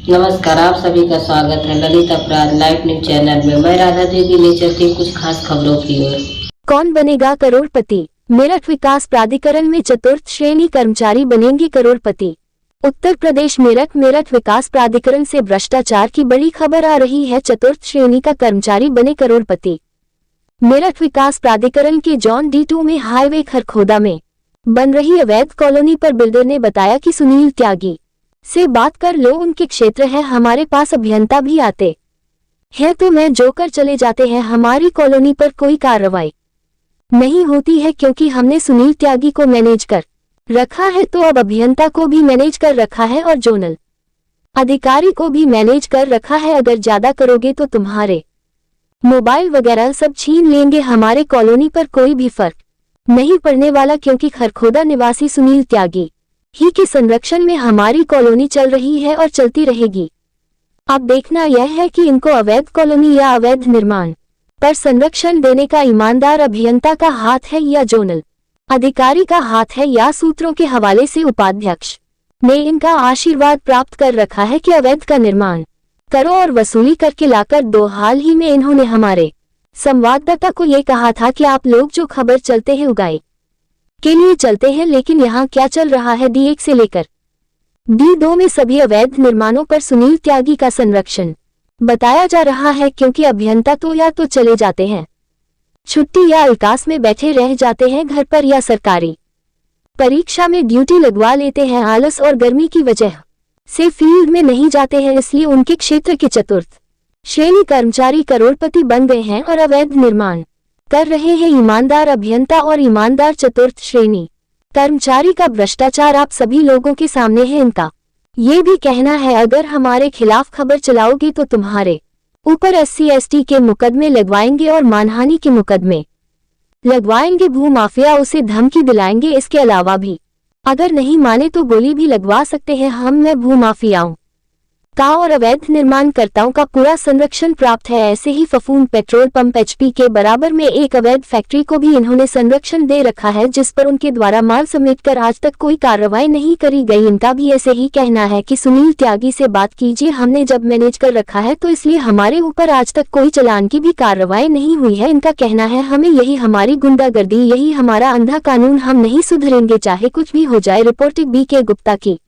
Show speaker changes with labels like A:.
A: नमस्कार, आप सभी का स्वागत है ललित अपराध लाइव न्यूज चैनल में। मैं राधा देवी ले चलती हूँ कुछ खास खबरों की ओर।
B: कौन बनेगा करोड़पति? मेरठ विकास प्राधिकरण में चतुर्थ श्रेणी कर्मचारी बनेंगे करोड़पति। उत्तर प्रदेश मेरठ विकास प्राधिकरण से भ्रष्टाचार की बड़ी खबर आ रही है। चतुर्थ श्रेणी का कर्मचारी बने करोड़पति। मेरठ विकास प्राधिकरण के जॉन D2 में हाईवे खरखोदा में बन रही अवैध कॉलोनी पर बिल्डर ने बताया कि सुनील त्यागी से बात कर लो, उनके क्षेत्र है, हमारे पास अभियंता भी आते हैं तो मैं जोकर चले जाते हैं, हमारी कॉलोनी पर कोई कार्रवाई नहीं होती है क्योंकि हमने सुनील त्यागी को मैनेज कर रखा है, तो अब अभियंता को भी मैनेज कर रखा है और जोनल अधिकारी को भी मैनेज कर रखा है। अगर ज्यादा करोगे तो तुम्हारे मोबाइल वगैरह सब छीन लेंगे, हमारे कॉलोनी पर कोई भी फर्क नहीं पड़ने वाला क्योंकि खरखोदा निवासी सुनील त्यागी ही के संरक्षण में हमारी कॉलोनी चल रही है और चलती रहेगी। अब देखना यह है कि इनको अवैध कॉलोनी या अवैध निर्माण पर संरक्षण देने का ईमानदार अभियंता का हाथ है या जोनल अधिकारी का हाथ है, या सूत्रों के हवाले से उपाध्यक्ष ने इनका आशीर्वाद प्राप्त कर रखा है कि अवैध का निर्माण करो और वसूली करके लाकर दो। हाल ही में इन्होंने हमारे संवाददाता को ये कहा था कि आप लोग जो खबर चलते हैं उगाई के लिए चलते हैं, लेकिन यहाँ क्या चल रहा है D1 से लेकर D2 में सभी अवैध निर्माणों पर सुनील त्यागी का संरक्षण बताया जा रहा है, क्योंकि अभियंता तो या तो चले जाते हैं छुट्टी या अवकाश में बैठे रह जाते हैं घर पर, या सरकारी परीक्षा में ड्यूटी लगवा लेते हैं, आलस और गर्मी की वजह से फील्ड में नहीं जाते हैं, इसलिए उनके क्षेत्र के चतुर्थ श्रेणी कर्मचारी करोड़पति बन गए हैं और अवैध निर्माण कर रहे हैं। ईमानदार अभियंता और ईमानदार चतुर्थ श्रेणी कर्मचारी का भ्रष्टाचार आप सभी लोगों के सामने है। इनका ये भी कहना है, अगर हमारे खिलाफ खबर चलाओगे तो तुम्हारे ऊपर SC/ST के मुकदमे लगवाएंगे और मानहानि के मुकदमे लगवाएंगे, भूमाफिया उसे धमकी दिलाएंगे। इसके अलावा भी अगर नहीं माने तो गोली भी लगवा सकते हैं। मैं भूमाफियाओं का और अवैध निर्माणकर्ताओं का पूरा संरक्षण प्राप्त है। ऐसे ही फफूंद पेट्रोल पंप HP के बराबर में एक अवैध फैक्ट्री को भी इन्होंने संरक्षण दे रखा है, जिस पर उनके द्वारा माल समेट कर आज तक कोई कार्रवाई नहीं करी गई। इनका भी ऐसे ही कहना है कि सुनील त्यागी से बात कीजिए, हमने जब मैनेज कर रखा है तो इसलिए हमारे ऊपर आज तक कोई चालान की भी कार्रवाई नहीं हुई है। इनका कहना है, हमें यही हमारी गुंडागर्दी, यही हमारा अंधा कानून, हम नहीं सुधरेंगे चाहे कुछ भी हो जाए। रिपोर्टिंग BK गुप्ता की।